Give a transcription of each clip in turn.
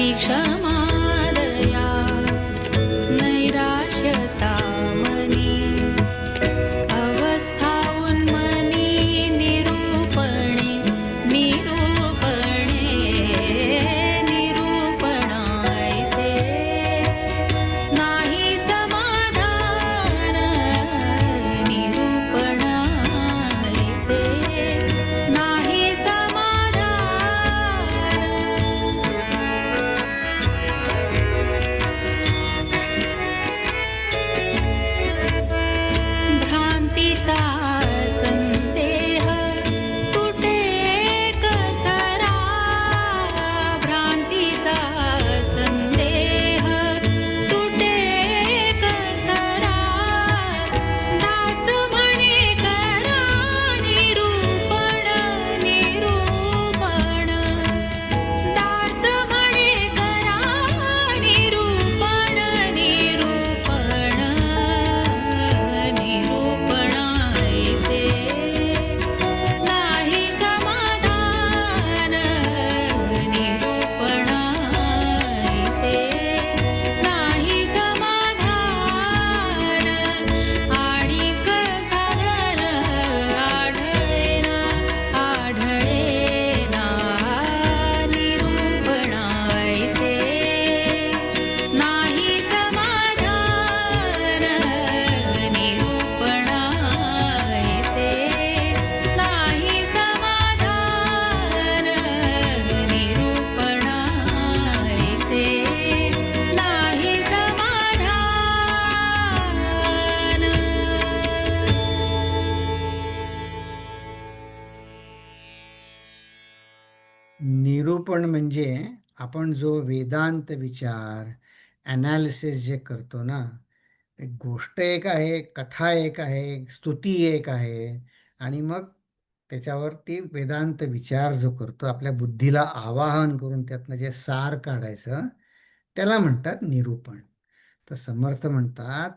क्षमा दया नैराश्यता मनी अवस्था उन्मनी निरूपणे निरूपणे निरूपणायसे नाही समाधान निरूपणायसे नाही समाधान भ्रांतीचा संदेह तुटे कसरा भ्रांतीचा संदेह तुटे कसरा दास म्हणे करा निरूपण निरूपण दास म्हणे करा निरूपण निरूपण निरूपणायसे नाही समाधान निरूपणायसे नाही समाधान आणिक साधन आढळेना आढळेना निरूपणायसे नाही समाधान निरूपणायसे नाही समाधान निरूपणायसे नाही समाधान. निरूपण म्हणजे आपण जो वेदांत विचार ॲनालिसिस जे करतो ना, एक गोष्ट एक आहे, कथा एक आहे, स्तुती एक आहे, आणि मग त्याच्यावरती वेदांत विचार जो करतो, आपल्या बुद्धीला आवाहन करून त्यातनं जे सार काढायचं, त्याला म्हणतात निरूपण. तर समर्थ म्हणतात,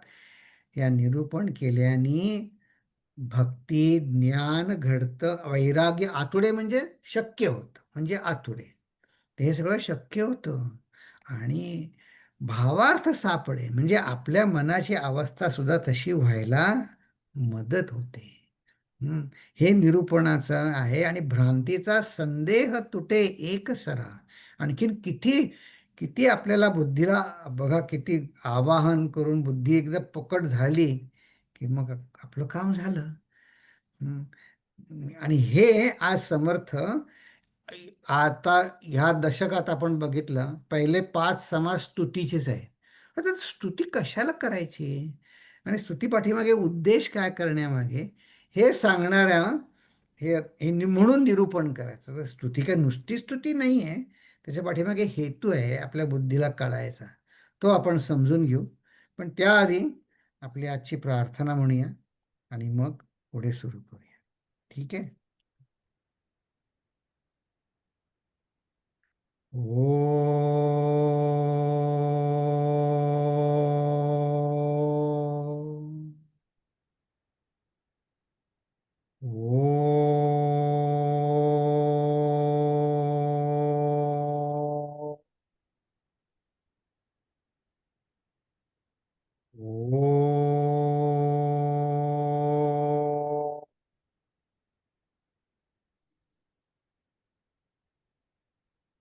या निरूपण केल्याने भक्ती ज्ञान घडतं, वैराग्य आतुडे म्हणजे शक्य होतं, म्हणजे आतुडे ते हे सगळं शक्य होतं. आणि भावार्थ सापडे म्हणजे आपल्या मनाची अवस्था सुद्धा तशी व्हायला मदत होते. हे निरूपणाचं आहे. आणि भ्रांतीचा संदेह तुटे एक सरा. आणखीन किती किती आपल्याला बुद्धीला बघा, किती आवाहन करून बुद्धी एकदा पकड झाली की मग आपलं काम झालं. हं. आणि हे आज समर्थ आता ह्या दशकात आपण बघितलं, पहिले 5 समाज स्तुतीचेच आहेत. आता स्तुती कशाला करायची आणि स्तुती पाठीमागे उद्देश काय करण्यामागे हे सांगणाऱ्या, म्हणून निरूपण करायचं. तर स्तुती काय नुसती स्तुती नाही आहे, त्याच्या पाठीमागे हेतू आहे आपल्या बुद्धीला कळायचा, तो आपण समजून घेऊ. पण त्याआधी आपली आजची प्रार्थना म्हणूया आणि मग पुढे सुरू करूया. ठीक आहे. ओम. ओम. ओम.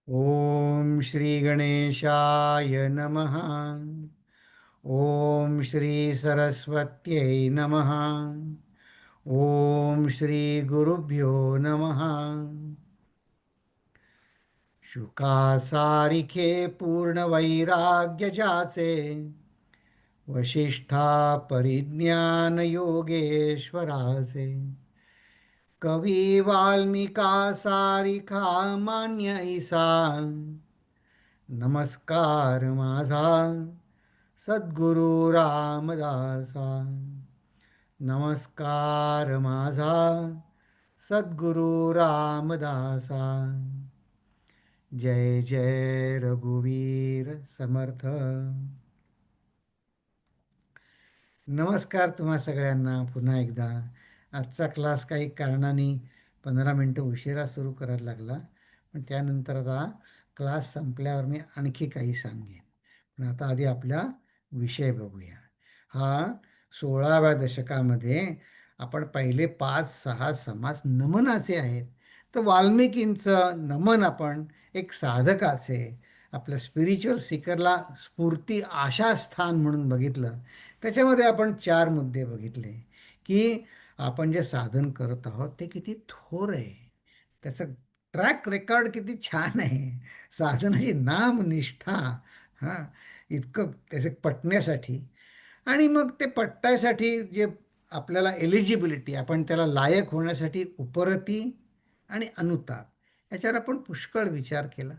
ओम श्री गणेशाय नमः. ओम श्री सरस्वत्यै नमः. ओम श्री गुरुभ्यो नमः. शुकासारिखे पूर्ण वैराग्य जाचे, वशिष्ठा परिज्ञान योगेश्वराचे, कवी वाल्मिका सारिखा मान्य ईसा, नमस्कार माझा सद्गुरु रामदासा. नमस्कार माझा सद्गुरु रामदासा. जय जय रघुवीर समर्थ. नमस्कार तुम्हा सगळ्यांना पुन्हा एकदा. आजचा क्लास काही कारणाने 15 मिनटं उशिरा सुरू करायला लागला, पण त्यानंतर आता क्लास संपल्यावर मी आणखी काही सांगेन. पण आता आधी आपला विषय बघूया. हा 16व्या दशकामध्ये आपण पहिले 5-6 समास नमनाचे आहेत. तर वाल्मिकींचं नमन आपण एक साधकाचे, आपल्या स्पिरिच्युअल सीकरला स्फूर्ती आशास्थान म्हणून बघितलं. त्याच्यामध्ये आपण 4 मुद्दे बघितले, की आपण जे साधन करत आहोत ते किती थोर आहे, त्याचं ट्रॅक रेकॉर्ड किती छान आहे, साधनाची नामनिष्ठा, हां, इतकं त्याचे पटण्यासाठी. आणि मग ते पटण्यासाठी जे आपल्याला एलिजिबिलिटी, आपण त्याला लायक होण्यासाठी उपरती आणि अनुताप याच्यावर आपण पुष्कळ विचार केला.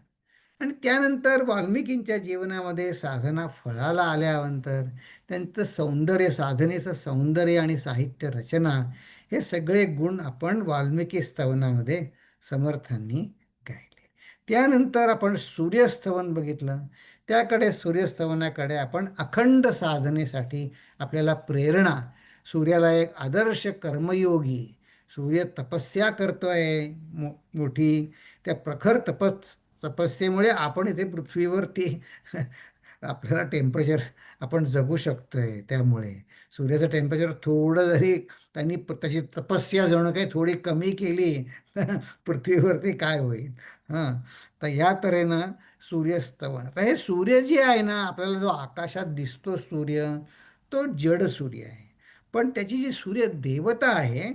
आणि त्यानंतर वाल्मिकींच्या जीवनामध्ये साधना फळाला आल्यानंतर त्यांचं सौंदर्य, साधनेचं सौंदर्य आणि साहित्य रचना, हे सगळे गुण आपण वाल्मिकी स्तवनामध्ये समर्थांनी गायले. त्यानंतर आपण सूर्यस्तवन बघितलं. त्याकडे सूर्यस्तवनाकडे आपण अखंड साधनेसाठी आपल्याला प्रेरणा, सूर्याला एक आदर्श कर्मयोगी, सूर्य तपस्या करतोय मोठी, त्या प्रखर तपस्येमुळे आपण इथे पृथ्वीवरती आपल्याला टेम्परेचर आपण जगू शकतोय. त्यामुळे सूर्याचं टेम्परेचर थोडं जरी त्यांनी त्याची तपस्या जणू काही थोडी कमी केली तर पृथ्वीवरती काय होईल. हां, तर या तऱ्हेनं सूर्यस्तवन. तर हे सूर्य जे आहे ना, आपल्याला जो आकाशात दिसतो सूर्य, तो जड सूर्य आहे. पण त्याची जी सूर्य देवता आहे,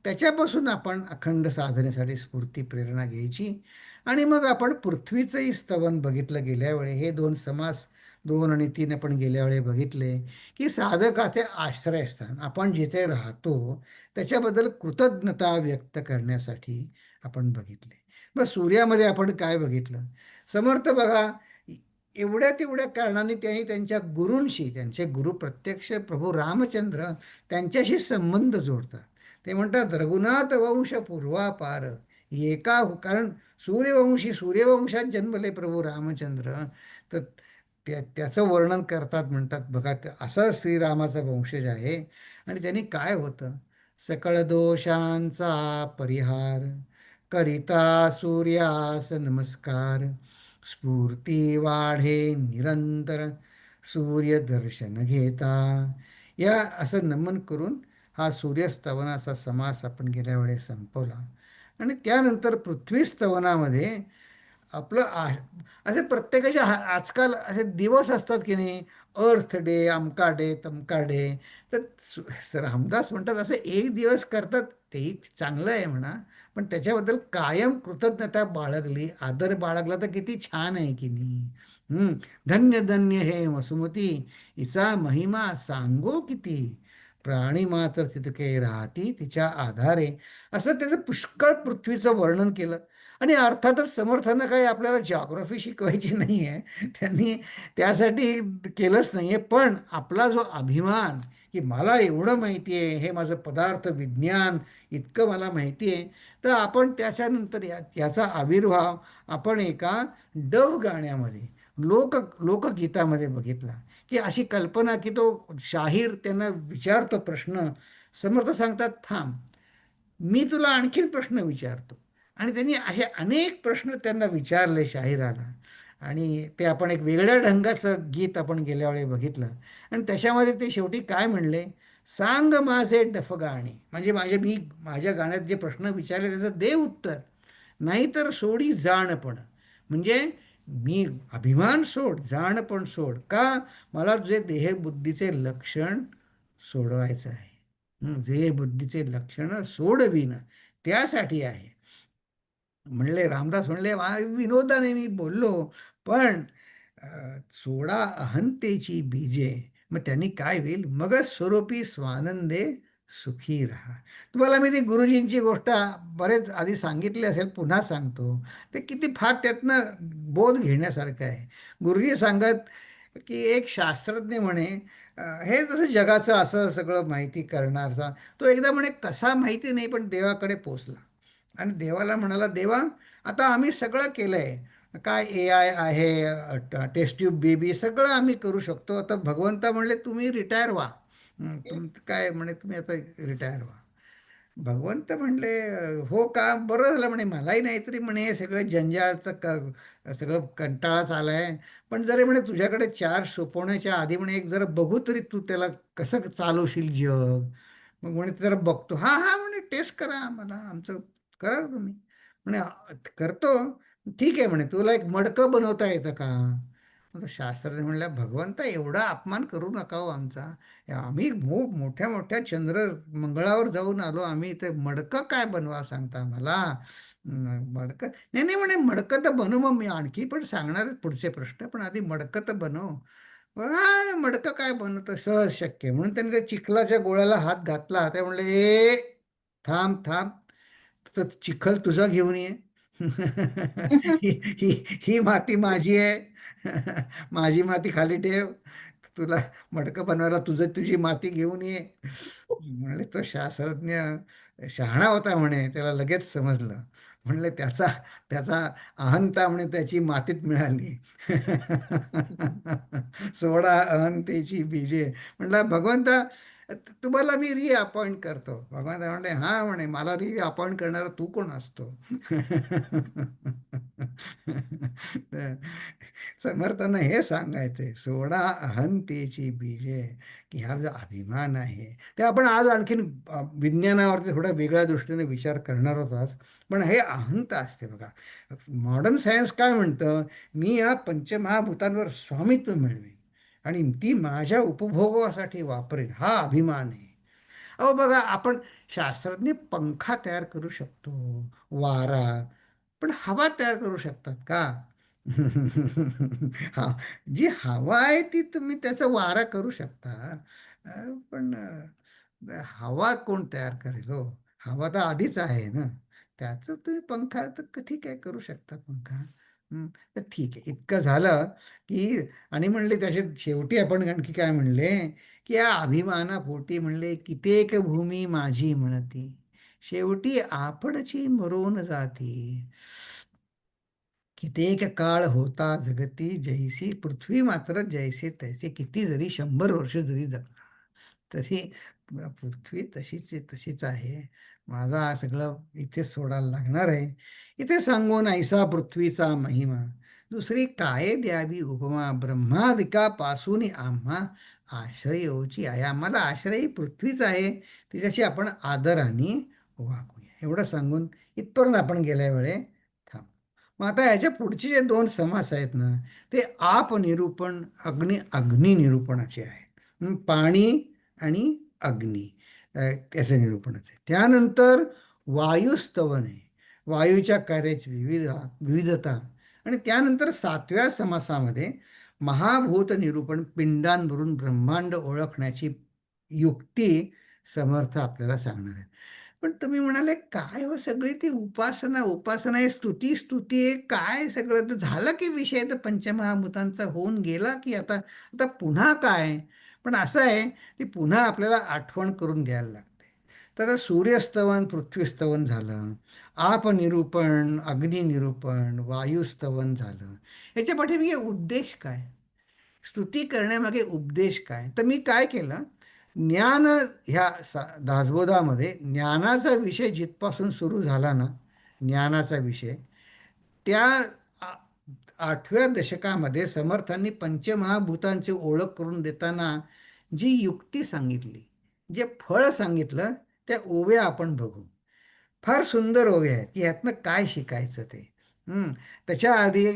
त्याच्यापासून आपण अखंड साधनेसाठी स्फूर्ती प्रेरणा घ्यायची. आणि मग आपण पृथ्वीचंही स्तवन बघितलं गेल्या वेळी. हे 2 समास 2 आणि 3 आपण गेल्या वेळी बघितले, की साधकाचे आश्रयस्थान, आपण जिथे राहतो त्याच्याबद्दल कृतज्ञता व्यक्त करण्यासाठी आपण बघितले. मग सूर्यामध्ये आपण काय बघितलं? समर्थ बघा, एवढ्या तेवढ्या कारणाने त्यांनी त्यांच्या गुरूंशी, त्यांचे गुरु प्रत्यक्ष प्रभू रामचंद्र, त्यांच्याशी संबंध जोडतात. ते म्हणतात रघुनाथ वंश पूर्वापार, कारण सूर्यवंशात जन्मले प्रभू रामचंद्र. तर त्याचं वर्णन करतात, म्हणतात बघा असं श्रीरामाचा वंशज आहे. आणि त्यांनी काय होतं, सकळ दोषांचा परिहार करिता सूर्यास नमस्कार, स्फूर्ती वाढे निरंतर सूर्य दर्शन घेता. या असं नमन करून हा सूर्यस्तवनाचा समास आपण गेल्या वेळेस संपवला. आणि त्यानंतर पृथ्वी स्तवनामध्ये आपलं असे प्रत्येकाच्या आजकाल असे दिवस असतात की नाही, अर्थ डे, अमका डे, तमका डे. तर रामदास म्हणतात असं एक दिवस करतात, तेही चांगलं आहे म्हणा, पण त्याच्याबद्दल कायम कृतज्ञता बाळगली, आदर बाळगला तर किती छान आहे की नाही. धन्य धन्य हे वसुमती, हिचा महिमा सांगो किती, प्राणी मात्र तितके राहती तिच्या आधारे. असं त्याचं पुष्कळ पृथ्वीचं वर्णन केलं. आणि अर्थातच समर्थांना काही आपल्याला जॉग्रफी शिकवायची नाही आहे, त्यांनी त्यासाठी केलंच नाही आहे. पण आपला जो अभिमान, की मला एवढं माहिती आहे, हे माझं पदार्थ विज्ञान इतकं मला माहिती आहे, तर आपण त्याच्यानंतर याचा आविर्भाव आपण एका डव गाण्यामध्ये, लोकगीतामध्ये बघितला. की अशी कल्पना, की तो शाहीर त्यांना विचारतो प्रश्न. समर्थ सांगतात थांब, मी तुला आणखीन प्रश्न विचारतो. आणि त्यांनी असे अनेक प्रश्न त्यांना विचारले शाहिराला. आणि ते आपण एक वेगळ्या ढंगाचं गीत आपण गेल्या वेळी बघितलं. आणि त्याच्यामध्ये ते शेवटी काय म्हणले, सांग माझे डफगाणे, म्हणजे माझ्या गाण्यात जे प्रश्न विचारले त्याचं दे उत्तर, नाहीतर सोडी जाणपण. म्हणजे मी अभिमान सोड, जाणपण सोड, का मला जे देहबुद्धीचे लक्षण सोडवायचं आहे. जे बुद्धीचे लक्षणं सोडविणं त्यासाठी आहे. म्हणले रामदास म्हणले, विनोदाने मी बोललो, पण अ, सोडा अहंतेची बीजे, मग त्यांनी काय होईल, मग स्वरूपी स्वानंदे सुखी राहा. तुम्हाला मी ती गुरुजींची गोष्ट बरेच आधी सांगितली असेल, पुन्हा सांगतो. ते किती फार त्यातनं बोध घेण्यासारखं आहे. गुरुजी सांगत की एक शास्त्रज्ञ म्हणे, हे जसं जगाचं असं सगळं माहिती करणारा, तो एकदा म्हणे कसा माहिती नाही पण देवाकडे पोचला. आणि देवाला म्हणाला, देवा आता आम्ही सगळं केलं आहे, काय AI आहे, टेस्ट ट्यूब बेबी सगळं आम्ही करू शकतो, आता भगवंता म्हणले तुम्ही रिटायर व्हा. काय म्हणे, तुम्ही आता रिटायर व्हा. भगवंत म्हणले, हो का? बरं झालं म्हणे, मलाही नाहीतरी म्हणे हे सगळं जंजाळचं सगळं कंटाळाच आलाय. पण जरी म्हणे तुझ्याकडे चार सोपवण्याच्या आधी म्हणे एक जरा बघू तरी तू त्याला कसं चालवशील जग. मग म्हणे ते जरा बघतो. हा हा म्हणे, टेस्ट करा आम्हाला, आमचं करा तुम्ही म्हणे. करतो. ठीक आहे म्हणे, तुला एक मडकं बनवता येतं का? मग तो शास्त्रज्ञ म्हणला, भगवंता एवढा अपमान करू नका हो आमचा. आम्ही खूप मोठ्या मोठ्या चंद्र मंगळावर जाऊन आलो आम्ही, ते मडकं काय बनवा सांगता मला? मडकं नाही नाही म्हणे, मडकं तर बनव, मग मी आणखी पण सांगणार आहे पुढचे प्रश्न, पण आधी मडकं तर बनव. हा, मडकं काय बनवतं, सहज शक्य. म्हणून त्याने त्या चिखलाच्या गोळ्याला हात घातला. ते म्हणले, ए थांब थांब, तर चिखल तुझा घेऊन ये. ही ही ही माती माझी आहे. माझी माती खाली ठेव. तुला मडकं बनवायला तुझी माती घेऊन ये. म्हणले तो शास्त्रज्ञ शहाणा होता म्हणे, त्याला लगेच समजलं. म्हणले त्याचा त्याचा अहंता म्हणे त्याची मातीत मिळाली. सोडा अहंतेची बीजे. म्हणला, भगवंता तुम्हाला मी रिअपॉइंट करतो. भगवंत म्हणले, हा म्हणे, मला रिअपॉइंट करणारा तू कोण असतो? तर समर्थांना हे सांगायचंय, सोडा अहंतेची बीजे, की हा जो अभिमान आहे ते आपण आज आणखीन विज्ञानावरती थोड्या वेगळ्या दृष्टीने विचार करणार आहोत आज. पण हे अहंता असते बघा. मॉडर्न सायन्स काय म्हणतं, मी या पंचमहाभूतांवर स्वामित्व मिळवेन आणि ती माझ्या उपभोगासाठी वापरेन, हा अभिमान आहे. अहो बघा, आपण शास्त्रज्ञ पंखा तयार करू शकतो, वारा, पण हवा तयार करू शकतात का? हा, जी हवा आहे ती तुम्ही त्याचा वारा करू शकता. पण हवा कोण तयार करेल हो? हवा तर आधीच आहे ना. त्याचं तुम्ही पंखा तर ठीक आहे, करू शकता पंखा. तर ठीक आहे, इतकं झालं की, आणि म्हणले त्याच्या शेवटी आपण आणखी काय म्हणले, की या अभिमानापोटी म्हणले, कित्येक भूमी माझी म्हणती, शेवटी आपणची मरून जाती. कित्येक काळ होता जगती जैसी, पृथ्वी मात्र जैसे तैसे. किती जरी 100 वर्ष जरी जगला तरी पृथ्वी तशीच आहे. माझा सगळं इथे सोडायला लागणार आहे. इथे सांगून ऐसा पृथ्वीचा महिमा, दुसरी काय द्यावी उपमा. ब्रह्मादिकापासून आम्हा आश्रयोची आहे. आम्हाला आश्रय पृथ्वीच आहे, तिच्याशी आपण आदराने वागूया. एवढं सांगून इथपर्यंत आपण गेल्या वेळे थांब. मग आता ह्याच्या पुढचे जे दोन समास आहेत ना, ते आप निरूपण, अग्नी निरूपणाचे आहेत. पाणी आणि अग्नी, त्याचं निरूपणच आहे. त्यानंतर वायुस्तवन आहे, वायूच्या कार्याची विविधता. आणि त्यानंतर 7व्या समासामध्ये महाभूत निरूपण, पिंडांवरून ब्रह्मांड ओळखण्याची युक्ती समर्थ आपल्याला सांगणार आहेत. पण तुम्ही म्हणाले, काय हो सगळी ती उपासना उपासना आहे, स्तुती स्तुती आहे, काय सगळं तर झालं की विषय तर पंचमहाभूतांचा होऊन गेला की आता आता पुन्हा काय? पण असं आहे, ती पुन्हा आपल्याला आठवण करून द्यायला लागते. तर आता सूर्यस्तवन, पृथ्वीस्तवन झालं, आपनिरूपण, अग्निनिरूपण, वायुस्तवन झालं. ह्याच्या पाठीमागे उद्देश काय? स्तुती करण्यामागे उद्देश काय? तर मी काय केलं, ज्ञान ह्या दासबोधामध्ये ज्ञानाचा विषय जिथपासून सुरू झाला ना, ज्ञानाचा विषय, त्या 8व्या दशकामध्ये समर्थांनी पंचमहाभूतांची ओळख करून देताना जी युक्ती सांगितली, जे फळ सांगितलं, त्या ओव्या आपण बघू. फार सुंदर ओव्या आहेत, की ह्यातनं काय शिकायचं ते. त्याच्या आधी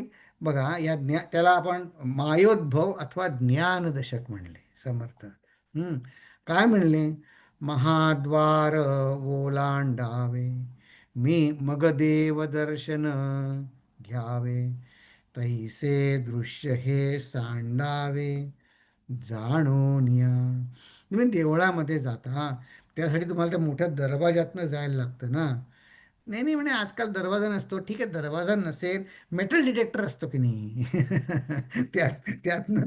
बघा, त्याला आपण मायोद्भव अथवा ज्ञानदशक म्हणले समर्थ. काय म्हणले? महाद्वार ओलांडावे, मी मग देव दर्शन घ्यावे, तैसे दृश्य हे सांडावे, जाणून या. तुम्ही देवळामध्ये जाता, त्यासाठी तुम्हाला त्या मोठ्या दरवाजातनं जायला लागतं ना. नाही नाही म्हणे, आजकाल दरवाजा नसतो. ठीक आहे, दरवाजा नसेल, मेटल डिटेक्टर असतो की नाही. त्यातनं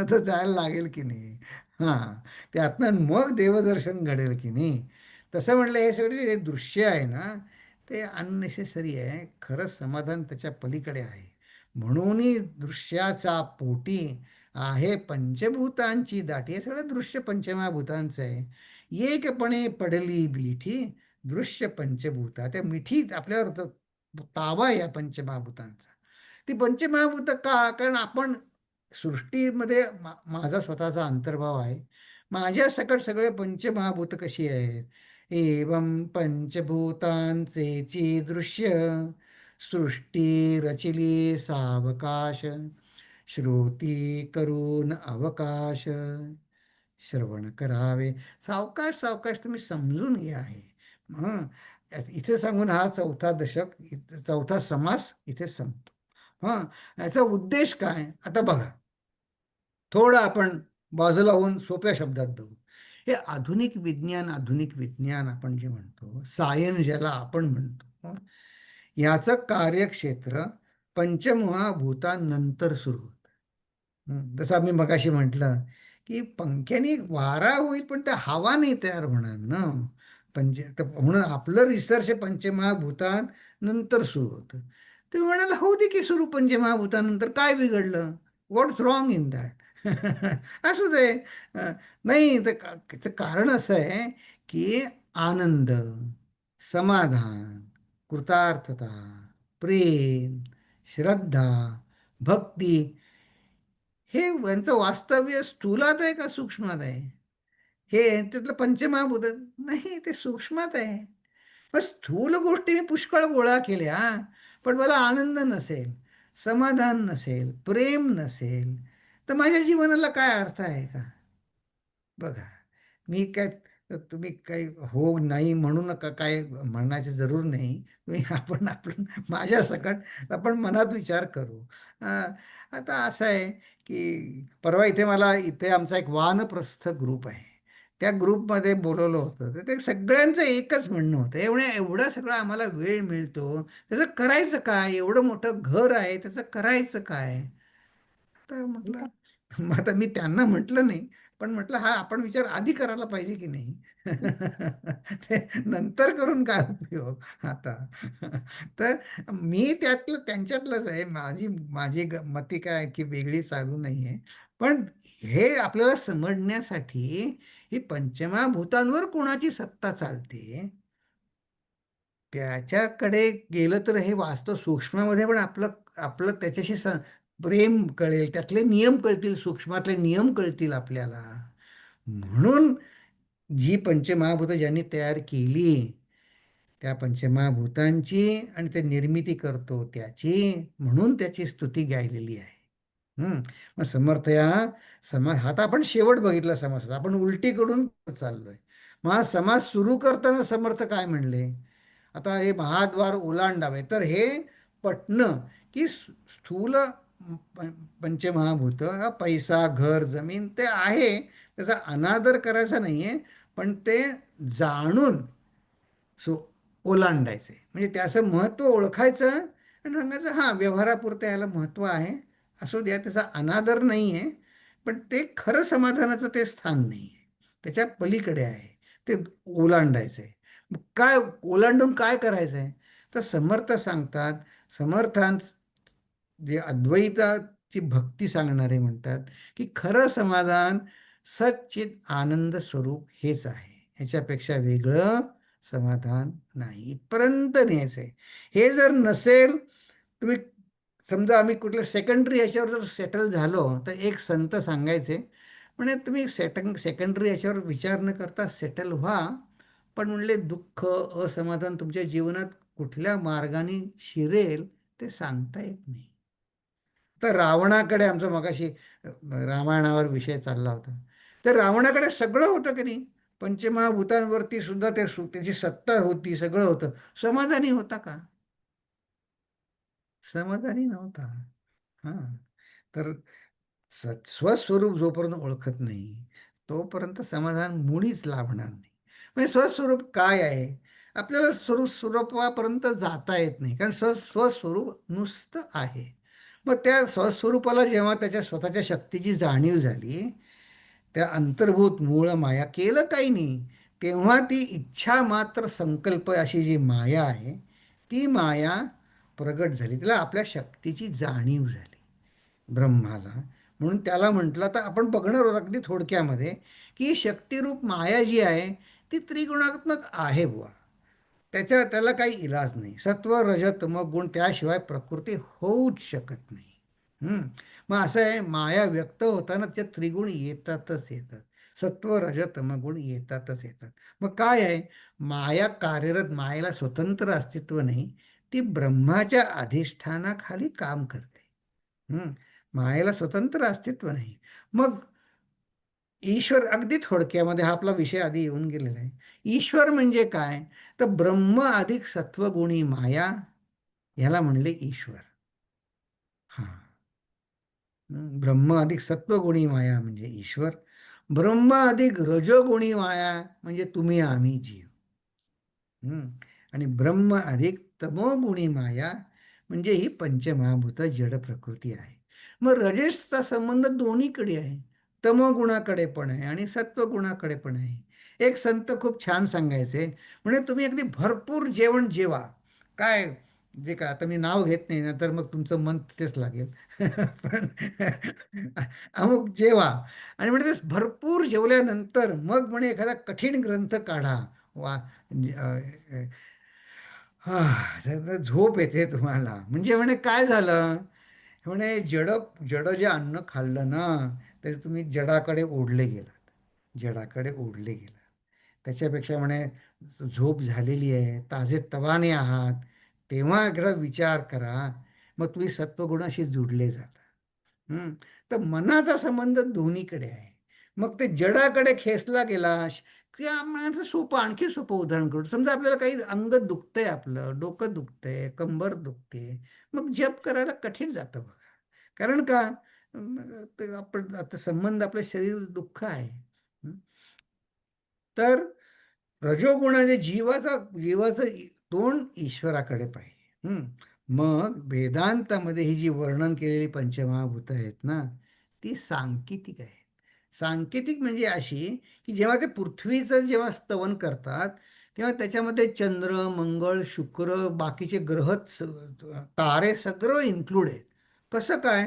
तर जायला लागेल की नाही. हां, त्यातनं मग देवदर्शन घडेल की नाही. तसं म्हटलं, हे सगळे जे दृश्य आहे ना, ते अननेसेसरी आहे. खरंच समाधान त्याच्या पलीकडे आहे. म्हणून दृश्याचा पोटी आहे पंचभूतांची दाटी. हे सगळं दृश्य पंचमहाभूतांचं आहे. एकपणे पडली बिठी दृश्य पंचभूता. त्या मिठीत आपल्यावर ताबा आहे या पंचमहाभूतांचा. ती पंचमहाभूत का? कारण आपण सृष्टीमध्ये माझा स्वतःचा अंतर्भाव आहे. माझ्या सकट सगळे पंचमहाभूत कशी आहेत? एवं पंचभूतांचे दृश्य सृष्टी रचिली सावकाश श्रुती करून अवकाश श्रवण करावे. सावकाश सावकाश तुम्ही समजून घ्या आहे. हं. इथे सांगून हा चौथा दशक चौथा समास इथे संपतो. हां, याचा उद्देश काय आता बघा. थोडं आपण बाजूला होऊन सोप्या शब्दात बघू. हे आधुनिक विज्ञान आपण जे म्हणतो, सायन्स ज्याला आपण म्हणतो, याचं कार्यक्षेत्र पंचमहाभूतानंतर सुरू होतं. जसं आम्ही मगाशी म्हटलं की पंख्याने वारा होईल पण त्या हवा नाही तयार होणार ना. म्हणून आपलं रिसर्च हे पंचमहाभूतानंतर सुरू होतं. तुम्ही म्हणाल होऊ दे की सुरू पंचमहाभूतानंतर, काय बिघडलं? व्हॉट्स रॉंग इन दॅट? असू दे. नाही तर त्याचं कारण असं आहे की आनंद, समाधान, कृतार्थता, प्रेम, श्रद्धा, भक्ती हे यांचं वास्तव्य स्थूलात आहे का सूक्ष्मात आहे? हे त्यातलं पंचमहाभूत नाही, ते सूक्ष्मात आहे. पण स्थूल गोष्टी मी पुष्कळ गोळा केल्या, पण मला आनंद नसेल, समाधान नसेल, प्रेम नसेल, तर माझ्या जीवनाला काय अर्थ आहे का? बघा, मी काय, तुम्ही काही हो नाही म्हणू नका, काय म्हणण्याची जरूर नाही. तुम्ही आपण माझ्या सकट आपण मनात विचार करू. आता असं आहे की परवा इथे आमचा एक वानप्रस्थ ग्रुप आहे. त्या ग्रुपमध्ये बोलवलं होतं, तर ते सगळ्यांचं एकच म्हणणं होतं, एवढं सगळं आम्हाला वेळ मिळतो, त्याचं करायचं काय? एवढं मोठं घर आहे, त्याचं करायचं काय? तर म्हटलं, मग आता मी त्यांना म्हटलं नाही, पण म्हटलं हा आपण विचार आधी करायला पाहिजे की नाही? ते नंतर करून काय उपयोग आता? तर मी त्यांच्यातलंच आहे. माझी माझी मती काय की वेगळी चालू नाही आहे. पण हे आपल्याला समजण्यासाठी ही पंचमहाभूतांवर कोणाची सत्ता चालते त्याच्याकडे गेलं तर हे वास्तव सूक्ष्मामध्ये पण आपलं आपलं त्याच्याशी प्रेम कळेल, त्यातले नियम कळतील, सूक्ष्मातले नियम कळतील आपल्याला. म्हणून जी पंचमहाभूतं ज्यांनी तयार केली, त्या पंचमहाभूतांची आणि ते निर्मिती करतो त्याची, म्हणून त्याची स्तुती गायलेली आहे. मग समर्थ या आता आपण शेवट बघितला समासाचा, आपण उलटीकडून चाललोय. मग हा समास सुरू करताना समर्थ काय म्हणले? आता हे महाद्वार ओलांडावे, तर हे पटणं की स्थूल पंचमहाभूत, पैसा, घर, जमीन ते आहे, त्याचा अनादर करायचा नाहीये, पण ते जाणून सो ओलांडायचे, म्हणजे त्याचं महत्त्व ओळखायचं आणि सांगायचं हां व्यवहारापुरतं याला महत्त्व आहे, असू द्या, त्याचा अनादर नाही आहे, पण ते खरं समाधानाचं ते स्थान नाही आहे, त्याच्या पलीकडे आहे, ते ओलांडायचं आहे. मग काय ओलांडून काय करायचं आहे? तर समर्थ सांगतात, समर्थांच जे अद्वैताची भक्ती सांगणारे म्हणतात की खरं समाधान सच्चित आनंद स्वरूप हेच आहे, ह्याच्यापेक्षा वेगळं समाधान नाही, इथपर्यंत न्यायचंय. हे जर नसेल, तुम्ही समजा आम्ही कुठल्या सेकंडरी ह्याच्यावर जर सेटल झालो, तर एक संत सांगायचे, म्हणजे तुम्ही सेकंडरी ह्याच्यावर विचार न करता सेटल व्हा, पण म्हणले दुःख, असमाधान तुमच्या जीवनात कुठल्या मार्गाने शिरेल ते सांगता येत नाही. तर रावणाकडे आमचा मगाशी रामायणावर विषय चालला होता, तर रावणाकडे सगळं होतं की नाही, पंचमहाभूतांवरती सुद्धा त्याची सत्ता होती, सगळं होतं, समाधानी होता का? समाधानी नव्हता. हां, तर स्वस्वरूप जोपर्यंत ओळखत नाही, तोपर्यंत समाधान मुळीच लाभणार नाही. म्हणजे स्वस्वरूप काय आहे आपल्याला स्वरूपापर्यंत जाता येत नाही, कारण स्वस्वरूप नुसतं आहे. मग त्या स्वस्वरूपाला जेव्हा त्याच्या स्वतःच्या शक्तीची जाणीव झाली, त्या अंतर्भूत मूळ माया केलं काही नाही, तेव्हा ती इच्छा मात्र संकल्प अशी जी माया आहे, ती माया प्रगट झाली, तिला आपल्या शक्तीची जाणीव झाली ब्रह्माला. म्हणून त्याला म्हटलं, तर आपण बघणार आहोत अगदी थोडक्यामध्ये, की शक्तिरूप माया जी आहे ती त्रिगुणात्मक आहे बुवा. त्याला काही इलाज नाही. सत्व रज तम गुण त्याशिवाय प्रकृती होऊच शकत नाही. हम्म. मग असं आहे, माया व्यक्त होताना त्या त्रिगुण येतातच येतात. सत्व रज तम गुण येतातच येतात. मग काय आहे, माया कार्यरत, मायेला स्वतंत्र अस्तित्व नाही. ती ब्रह्माच्या अधिष्ठानाखाली काम करते. हम्म. मायेला स्वतंत्र अस्तित्व नाही. मग ईश्वर, अगदी थोडक्यामध्ये, हा आपला विषय आधी येऊन गेलेला आहे. ईश्वर म्हणजे काय, तर ब्रह्म अधिक सत्वगुणी माया, ह्याला म्हणले ईश्वर. हा. ब्रह्म अधिक सत्वगुणी माया म्हणजे ईश्वर. ब्रह्म अधिक रजोगुणी माया म्हणजे तुम्ही आम्ही जीव. हम्म. आणि ब्रह्म अधिक तमोगुणी माया म्हणजे ही पंचमहाभूत जड प्रकृती आहे. मग रजसचा संबंध दोन्हीकडे आहे. तमोगुणाकडे पण आहे आणि सत्वगुणाकडे पण आहे. एक संत खूप छान सांगायचे, म्हणजे तुम्ही अगदी भरपूर जेवण जेवा. काय, जे काय, आता मी नाव घेत नाही ना, तर मग तुमचं मन तिथेच लागेल. पण अमुक जेवा, आणि म्हणजे ते भरपूर जेवल्यानंतर मग म्हणे एखादा कठीण ग्रंथ काढा. वा, हा, तर झोप येते तुम्हाला. म्हणजे म्हणे काय झालं, म्हणे जड जे अन्न खाल्लं ना, ते तुम्ही जडाकडे ओढले गेलात, जडाकडे ओढले गेलात. त्याच्यापेक्षा म्हणे झोप झालेली आहे, ताजेतवाने आहात, तेव्हा एकदा विचार करा. मग तुम्ही सत्वगुणाशी जुडले जाता. हम्म. तर मनाचा संबंध दोन्हीकडे आहे. मग ते जडाकडे खेचला गेला, किंवा माझं सोपं, आणखी सोपं उदाहरण करू. समजा आपल्याला काही अंग दुखतंय, आपलं डोकं दुखतंय, कंबर दुखते, मग जप करायला कठीण जातं बघा. कारण का, ते आपण आता संबंध, आपलं शरीर दुःख आहे. हं? तर रजोगुणाने जीवाचं तोंड ईश्वराकडे पाहिजे. मग वेदांतामध्ये ही जी वर्णन केलेली पंचमहाभूत आहेत ना, ती सांकेतिक आहे. सांकेतिक म्हणजे अशी, की जेव्हा ते पृथ्वीचं जेव्हा स्तवन करतात, तेव्हा त्याच्यामध्ये चंद्र, मंगळ, शुक्र, बाकीचे ग्रह, तारे सगळं इन्क्लूड आहेत. कसं काय?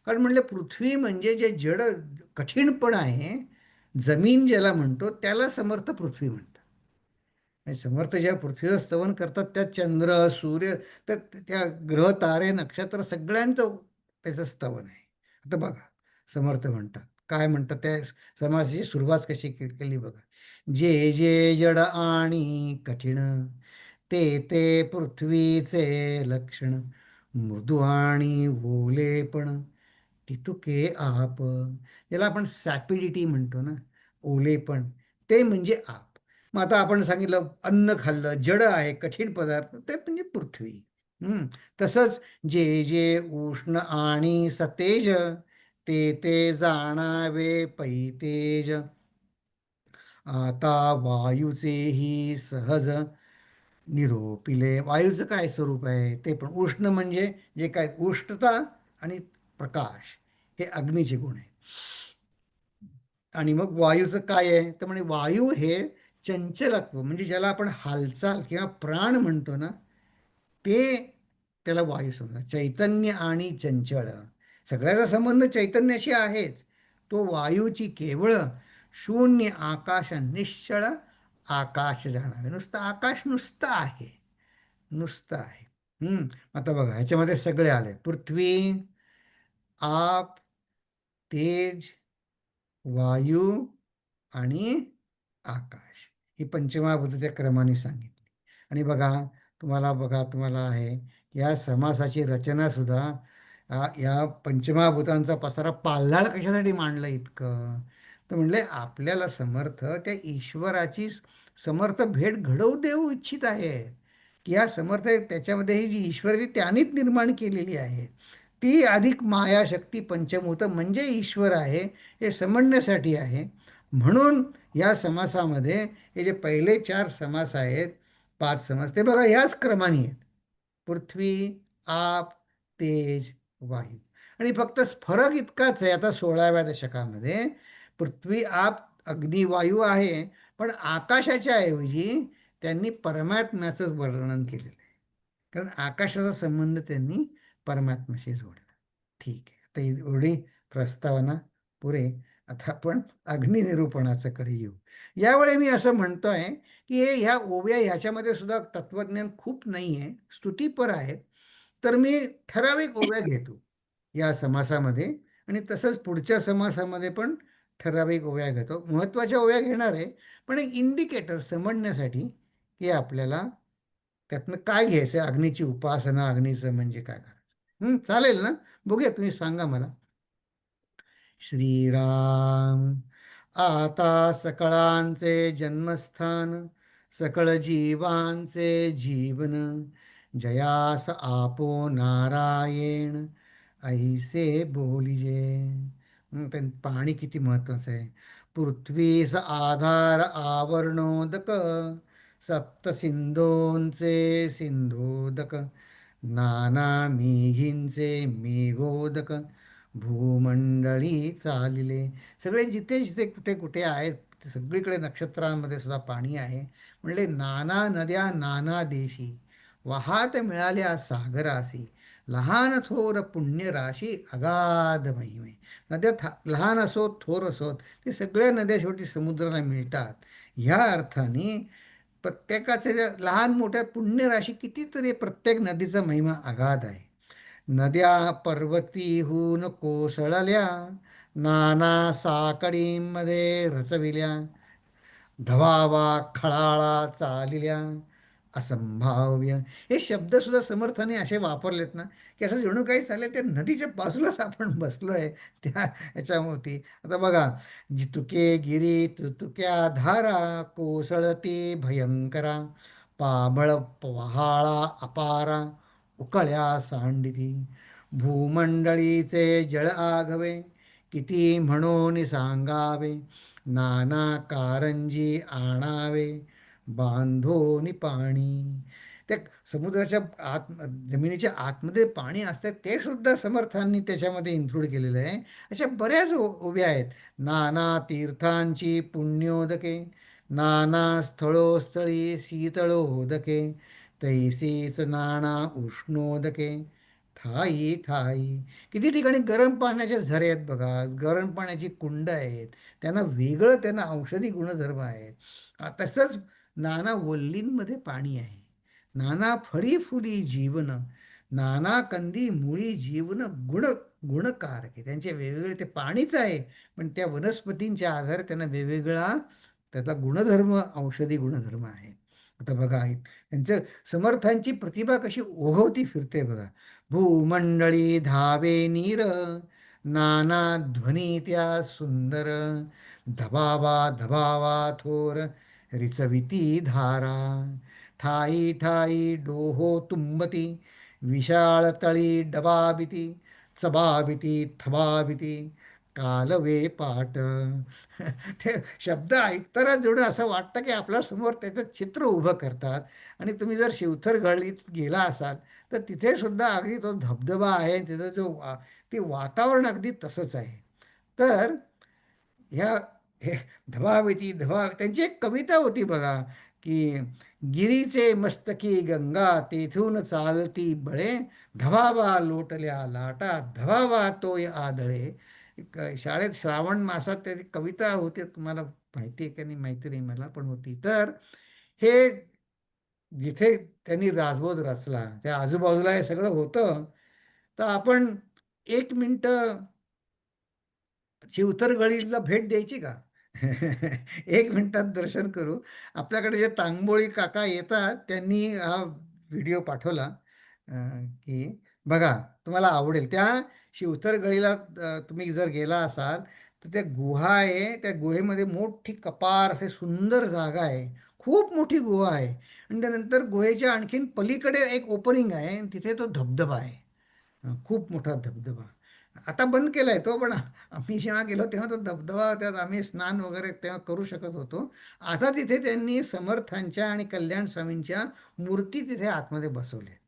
कारण म्हणलं, पृथ्वी म्हणजे जे जड कठीणपण आहे, जमीन ज्याला म्हणतो त्याला समर्थ पृथ्वी म्हणतात. आणि समर्थ जेव्हा पृथ्वीचं स्तवन करतात, त्यात चंद्र, सूर्य, तर त्या ग्रह, तारे, नक्षत्र सगळ्यांचं त्याचं स्तवन आहे. आता बघा, समर्थ म्हणतात, काय म्हणतात, त्या समासाची सुरुवात कशी केली बघा. जे जे जड आणि कठीण, ते ते पृथ्वीचे लक्षण, मृदू आणि ओलेपण टिटुके आप, ज्याला आपण सॅपिडिटी म्हणतो ना, ओलेपण, ते म्हणजे आप. मग आता आपण सांगितलं, अन्न खाल्लं, जड आहे, कठीण पदार्थ, ते म्हणजे पृथ्वी. हम्म. तसंच जे जे उष्ण आणि सतेज, ते ते जाणावे पैतेज, आता वायूचेही सहज निरोपिले. वायूचं काय स्वरूप आहे, ते पण उष्ण म्हणजे जे काय, उष्णता आणि प्रकाश, हे अग्नीचे गुण आहेत. आणि मग वायूचं काय आहे, तर म्हणजे वायू हे चंचलत्व, म्हणजे ज्याला आपण हालचाल किंवा प्राण म्हणतो ना, ते, त्याला वायू समजा. चैतन्य आणि चंचळ, सगळ्याचा संबंध चैतन्याशी आहेच. तो वायूची केवळ शून्य आकाश, निश्चळ आकाश जाणावे. नुसतं आकाश, नुसतं आहे, नुसतं आहे. आता बघा, ह्याच्यामध्ये सगळे आले: पृथ्वी, आप, तेज, वायू आणि आकाश. ही पंचमहाभूत त्या क्रमाने सांगितली. आणि बघा, तुम्हाला आहे, या समासाची रचना सुद्धा, या पंचमहाभूतांचा पसारा पाल्हाळ कशासाठी मांडलं इतकं, तर म्हणले आपल्याला समर्थ त्या ईश्वराची समर्थ भेट घडवू देऊ इच्छित आहे. की या समर्थ त्याच्यामध्ये ही जी ईश्वराची त्यानेच निर्माण केलेली आहे, ती अधिक मायाशक्ती पंचभूत म्हणजे ईश्वर आहे, हे समजण्यासाठी आहे. म्हणून या समासामध्ये हे जे पहिले 4 समास आहेत, 5 समास, ते बघा ह्याच क्रमाने आहेत: पृथ्वी, आप, तेज, वायू. आणि फक्त फरक इतकाच आहे, आता 16व्या दशकामध्ये पृथ्वी, आप, अग्नी, वायू आहे, पण आकाशाच्या ऐवजी त्यांनी परमात्म्याचं वर्णन केलेलं आहे. कारण आकाशाचा संबंध त्यांनी परमात्म्याशी जोडला. ठीक आहे, आता एवढी प्रस्तावना पुरे. आता आपण अग्निनिरूपणाच्याकडे येऊ. यावेळी मी असं म्हणतोय की ह्या ओव्या ह्याच्यामध्ये सुद्धा तत्वज्ञान खूप नाही आहे, स्तुतीपर आहेत. तर मी ठराविक ओव्या घेतो या समासामध्ये, आणि तसंच पुढच्या समासामध्ये पण ठराविक ओव्या घेतो. महत्त्वाच्या ओव्या घेणार आहे, पण एक इंडिकेटर समजण्यासाठी की आपल्याला त्यातनं काय घ्यायचं, अग्नीची उपासना, अग्नीचं म्हणजे काय करायचं. चालेल ना? बघूया, तुम्ही सांगा मला. श्रीराम, आता सकळांचे जन्मस्थान, सकळ जीवांचे जीवन, जयास आपो नारायण, ऐसे बोलिजे. पाणी किती महत्वाचं आहे. पृथ्वीस आधार आवरणोदक, सप्त सिंधूंचे सिंधोदक, नाना मेघींचे मेघोदक, भूमंडळी चालिले. सगळे जिथे जिथे कुठे कुठे आहेत, सगळीकडे नक्षत्रांमध्ये सुद्धा पाणी आहे. म्हणले नाना नद्या नाना देशी, वाहात मिळाल्या सागरासी, लहान थोर पुण्यराशी अगाध महिमे. नद्या लहान असोत थोर असोत, ते सगळ्या नद्या शेवटी समुद्राला मिळतात. ह्या अर्थाने प्रत्येकाचे लहान मोठ्या पुण्यराशी कितीतरी, प्रत्येक नदीचा महिमा अगाध आहे. नद्या पर्वतीहून कोसळल्या, नाना साकळींमध्ये रचविल्या, धवावा खळाळा चालिल्या, असंभाव्य. हे शब्द सुद्धा समर्थाने असे वापरलेत ना, की असं जणू काही चालेल त्या नदीच्या बाजूलाच आपण बसलोय त्या ह्याच्यावरती. आता बघा, जितुके गिरी तुतुक्या धारा, कोसळती भयंकरा, पाबळ पहाळा अपारा, उकळ्या सांडिती, भूमंडळीचे जळ आघवे, किती म्हणून सांगावे, नाना कारंजी आणावे, बांधोनी पाणी. त्या समुद्राच्या जमिनीच्या आतमध्ये पाणी असतं, ते सुद्धा समर्थांनी त्याच्यामध्ये इन्क्लूड केलेलं आहे. अशा बऱ्याच उभ्या आहेत. नाना तीर्थांची पुण्योदके, नाना स्थळोस्थळी शीतळोदके, तैसीच नाना उष्णोदके, ठाई ठाई. किती ठिकाणी गरम पाण्याचे झरे आहेत बघा, गरम पाण्याची कुंड आहेत, त्यांना औषधी गुणधर्म आहेत. तसंच नाना वल्लींमध्ये पाणी आहे. नाना फळी फुली जीवन, नाना कंदी मुळी जीवन, गुणकारके. त्यांचे वेगवेगळे, ते पाणीच आहे, पण त्या वनस्पतींच्या आधारे त्यांना वेगवेगळा त्याचा गुणधर्म, औषधी गुणधर्म आहे. आता बघा, त्यांचं समर्थांची प्रतिभा कशी ओघवती फिरते बघा. भूमंडळी धावे नीर, नाना ध्वनी त्या सुंदर, धबावा धबावा थोर, रिचविती धारा, ठाई ठाई डोहो तुंबती, विशाळ तळी डबाबिती, चबाबिती थबाबिती, कालवे पाट. ते शब्द ऐकताना जोडं असं वाटतं की आपल्यासमोर त्याचं चित्र उभं करतात. आणि तुम्ही जर शिवथर गळीत गेला असाल, तर तिथे सुद्धा अगदी तो धबधबा आहे, तिथं ते वातावरण अगदी तसंच आहे. तर ह्या हे धबाविती धबा, त्यांची एक कविता होती बघा, की गिरीचे मस्तकी गंगा, तेथून चालती बळे, धबावा लोटल्या लाटा, धबावा तोय आदळे. शाळेत श्रावण मासात त्याची कविता होती, तुम्हाला माहिती आहे का नाही माहिती नाही मला, पण होती. तर हे जिथे त्यांनी राजबोध रचला, त्या आजूबाजूला हे सगळं होतं. तर आपण 1 मिनिट शिवथर गळीला भेट द्यायची का? 1 मिनिटात दर्शन करू. आपल्याकडे जे तांबोळी काका येतात, त्यांनी हा व्हिडिओ पाठवला, की बघा, तुम्हाला आवडेल. त्या शिवथर गळीला तुम्ही जर गेला असाल, तर त्या गुहा आहे, त्या गुहेमध्ये मोठी कपार असे सुंदर जागा आहे, खूप मोठी गुहा आहे. आणि त्यानंतर गुहेच्या आणखीन पलीकडे एक ओपनिंग आहे, आणि तिथे तो धबधबा आहे, खूप मोठा धबधबा. आता बंद केला आहे तो, पण आम्ही जेव्हा गेलो तेव्हा तो धबधबा, त्यात आम्ही स्नान वगैरे तेव्हा करू शकत होतो. आता तिथे त्यांनी समर्थांच्या आणि कल्याण स्वामींच्या मूर्ती तिथे आतमध्ये बसवल्या आहेत.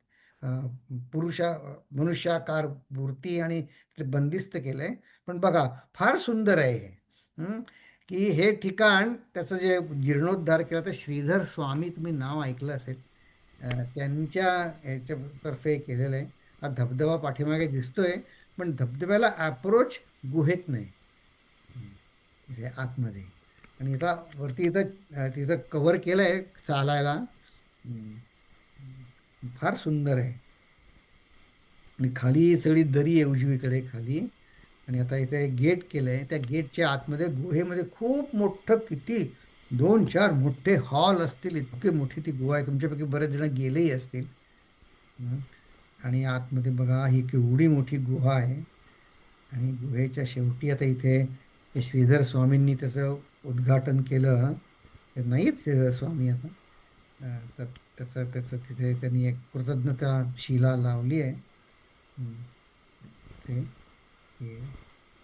मनुष्याकार मूर्ती, आणि ते बंदिस्त केलं आहे. पण बघा, फार सुंदर आहे हे. की हे ठिकाण, त्याचं जे जीर्णोद्धार केला, तर श्रीधर स्वामी, तुम्ही नाव ऐकलं असेल, त्यांच्या ह्याच्यातर्फे केलेलं आहे. हा धबधबा पाठीमागे दिसतोय. पण धबधब्याला अप्रोच गुहेत नाही. हं. इथे आतमध्ये. आणि आता वरती तिथं कव्हर केलंय चालायला. हं. फार सुंदर आहे. आणि खाली सगळी दरी आहे उजवीकडे खाली. आणि आता इथे गेट केलंय. त्या गेटच्या आतमध्ये गुहेमध्ये खूप मोठं, किती 2-4 मोठे हॉल असतील, इतकी मोठी ती गुहा आहे. तुमच्यापैकी बरेच जण गेलेही असतील. हं. आणि आतमध्ये बघा, ही केवढी मोठी गुहा आहे. आणि गुहेच्या शेवटी आता इथे हे श्रीधर स्वामींनी त्याचं उद्घाटन केलं. ते नाहीच श्रीधर स्वामी आता. तर त्याचं त्याचं तिथे त्यांनी एक कृतज्ञता शिला लावली आहे. हं. ते हे.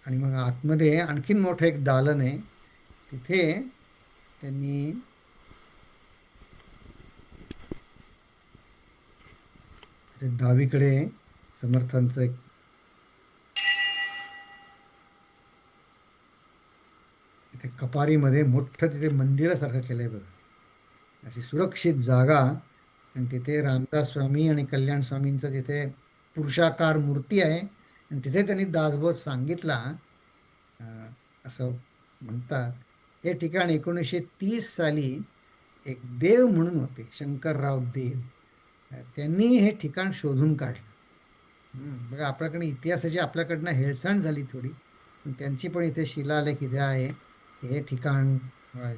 आणि मग आतमध्ये आणखीन मोठं एक दालन आहे. तिथे त्यांनी तिथे डावीकडे समर्थांचं एक तिथे कपारीमध्ये मोठं तिथे मंदिरासारखं केलंय बघा. अशी सुरक्षित जागा. आणि तिथे रामदास स्वामी आणि कल्याण स्वामींचं तिथे पुरुषाकार मूर्ती आहे. आणि तिथे त्यांनी दासबोध सांगितला. अं, असं म्हणतात, हे ठिकाण 1930 साली एक देव म्हणून होते, शंकरराव देव. त्यांनी हे ठिकाण शोधून काढलं. बघा, आपल्याकडे इतिहासाची आपल्याकडनं हेळसांड झाली थोडी. पण त्यांची पण इथे शिलालेख इथे आहे. हे ठिकाण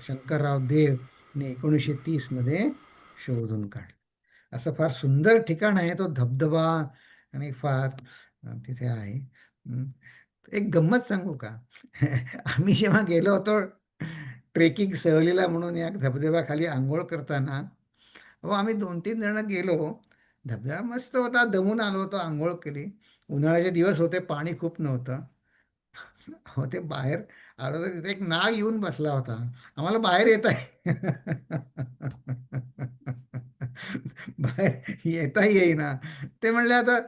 शंकरराव देव ने 1930 मध्ये शोधून काढलं. असं फार सुंदर ठिकाण आहे. तो धबधबा आणि फार तिथे आहे. एक गंमत सांगू का? आम्ही जेव्हा गेलो होतो ट्रेकिंग सहलीला म्हणून या धबधब्याखाली आंघोळ करताना, हो, आम्ही 2-3 जण गेलो. धबधबा मस्त होता, दमून आलो होतो, आंघोळ केली. उन्हाळ्याचे दिवस होते, पाणी खूप नव्हतं. हो, ते बाहेर आलो तर तिथे एक नाग येऊन बसला होता. आम्हाला बाहेर येत आहे. बाहेर येता येईना. ते म्हणले, आता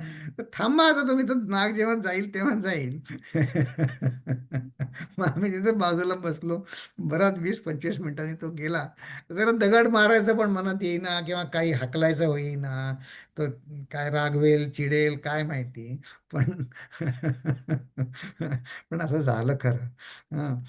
थांबा, आता तुम्ही, तर नाग जेव्हा जाईल तेव्हा जाईल. मग आम्ही तिथे बाजूला बसलो. बराच 20-25 मिनिटांनी तो गेला. जरा दगड मारायचं पण मनात येईना, किंवा काही हाकलायचं होईना. तो काय रागवेल, चिडेल, काय माहिती. पण पण असं झालं खरं. हं.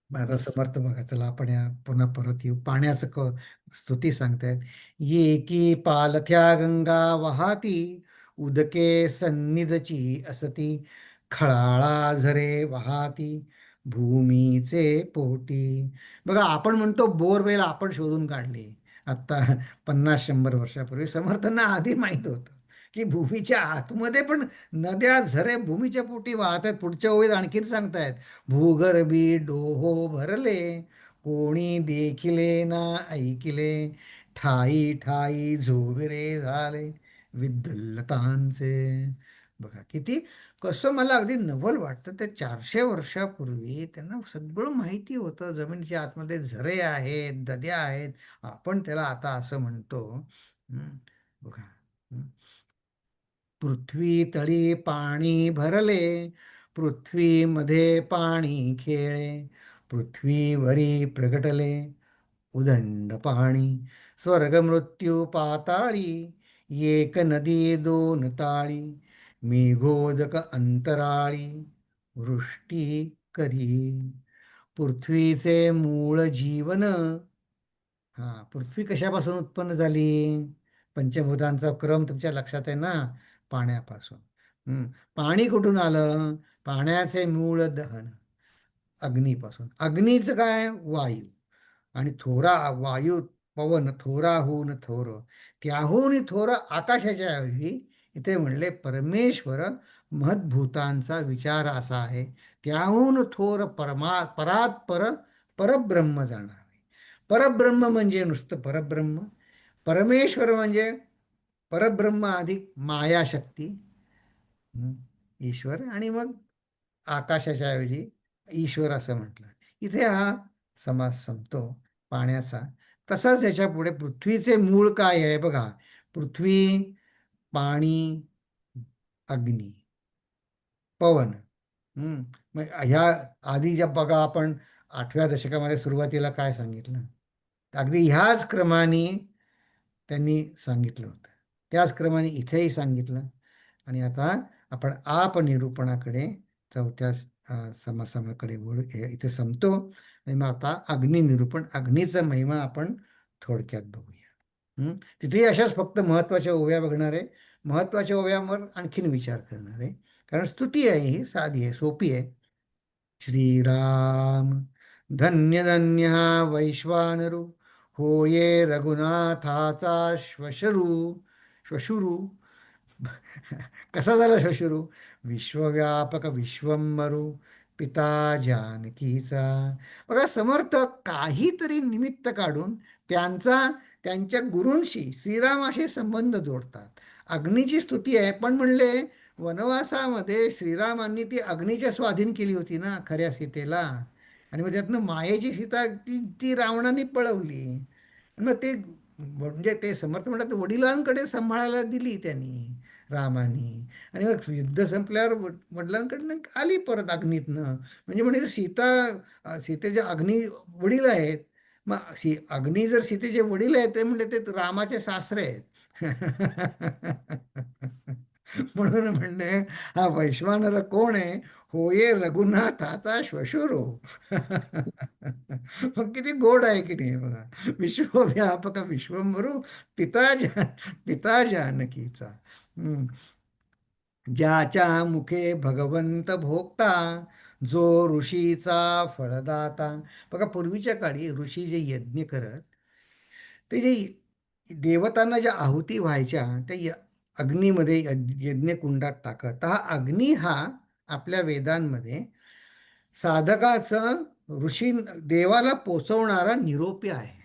मग आता समर्थ बघा, चला आपण या पुन्हा परत येऊ. पाण्याचं स्तुती सांगतायत. ये की पालथ्या गंगा वाहती, उदके सन्निधची असती, खळाळा झरे वाहती, भूमीचे पोटी. बघा, आपण म्हणतो बोरवेल आपण शोधून काढले आता 50-100 वर्षापूर्वी. समर्थांना आधी माहित होतं की भूमीच्या आतमध्ये पण नद्या, झरे भूमीच्या पोटी वाहत आहेत. पुढच्या ओळीत आणखीन सांगतायत, भूगर्भी डोहो भरले, कोणी देखिले ना ऐकिले, ठाई ठाई झोविरे झाले विद्युल्लतांचे. बघा किती, कसं मला अगदी नवल वाटतं. ते 400 वर्षापूर्वी त्यांना सगळं माहिती होतं. जमिनीच्या आतमध्ये झरे आहेत, नद्या आहेत. आपण त्याला आता असं म्हणतो. हं, बघा. पृथ्वी तळी पाणी भरले, पृथ्वीमध्ये पाणी खेळे, पृथ्वीवरी प्रगटले उदंड पाणी, स्वर्ग मृत्यू पाताळी, एक नदी दोन ताळी, मेघोदक अंतराळी, वृष्टी करी. पृथ्वीचे मूळ जीवन. हा, पृथ्वी कशापासून उत्पन्न झाली? पंचभूतांचा क्रम तुमच्या लक्षात आहे ना? पाण्यापासून. पाणी कुठून आलं? पाण्याचे मूळ दहन अग्नीपासून. अग्नीचं काय? वायू. आणि थोरा वायू, पवन थोराहून थोर, त्याहून थोर आकाशाच्या ऐवजी इथे म्हणले परमेश्वर. महद्भूतांचा विचार असा आहे, त्याहून थोर परात पर परब्रह्म जाणावे. परब्रह्म म्हणजे नुसतं परब्रह्म. परमेश्वर म्हणजे परब्रह्म अधिक मायाशक्ती, ईश्वर. आणि मग आकाशाच्या ऐवजी ईश्वर असं म्हटलं. इथे हा समास संपतो पाण्याचा. तसाच याच्या पुढे पृथ्वीचे मूळ काय आहे बघा. पृथ्वी, पाणी, अग्नी, पवन. मग ह्या आधी ज्या बघा, आपण 8व्या दशकामध्ये सुरुवातीला काय सांगितलं, अगदी ह्याच क्रमाने त्यांनी सांगितलं होतं. त्याच क्रमाने इथेही सांगितलं. आणि आता आपण आप निरूपणाकडे चौथ्या समासाकडे इथे संपतो. आणि मग आता अग्नी निरूपण, अग्नीचा महिमा आपण थोडक्यात बघूया. तिथेही अशाच फक्त महत्त्वाच्या ओव्या बघणार आहे. महत्त्वाच्या ओव्यावर आणखीन विचार करणार आहे. कारण स्तुती आहे, ही साधी आहे, सोपी आहे. श्रीराम धन्य धन्य हा वैश्वानरू, होये रघुनाथाचा श्वशरू. श्वशुरू कसा झाला श्वशुरू? विश्वव्यापक विश्वंभरू, पिता जानकीचा. बघा, समर्थ काहीतरी निमित्त काढून त्यांचा त्यांच्या गुरूंशी, श्रीरामाशी संबंध जोडतात. अग्नीची स्तुती आहे, पण म्हणले वनवासामध्ये श्रीरामांनी ती अग्नीच्या स्वाधीन केली होती ना खऱ्या सीतेला. आणि मग त्यातनं मायेची सीता ती ती रावणाने पळवली. आणि मग ते म्हणजे ते समर्थ म्हणतात वडिलांकडे सांभाळायला दिली त्यांनी, रामानी. आणि मग युद्ध संपल्यावर वडिलांकडनं आली परत अग्नीतनं. म्हणजे म्हणे सीता, सीतेचे अग्नी वडील आहेत. मग अग्नी जर सीतेचे वडील आहेत ते म्हणजे ते रामाचे सासरे आहेत. म्हणून म्हणणे हा वैश्वानर कोण आहे? होये रघुनाथाचा श्वशुरो. मग किती गोड आहे की नाही बघा. विश्वव्यापक विश्वंभरू, पिता जानकीचा. हम्म. ज्याच्या मुखे भगवंत भोगता, जो ऋषीचा फळदाता. बघा, पूर्वीच्या काळी ऋषी जे यज्ञ करत, ते जे देवतांना ज्या आहुती व्हायच्या त्या अग्नीमध्ये, यज्ञकुंडात टाकत. तर हा अग्नी हा आपल्या वेदांमध्ये साधकाचं ऋषी देवाला पोचवणारा निरोप्य आहे.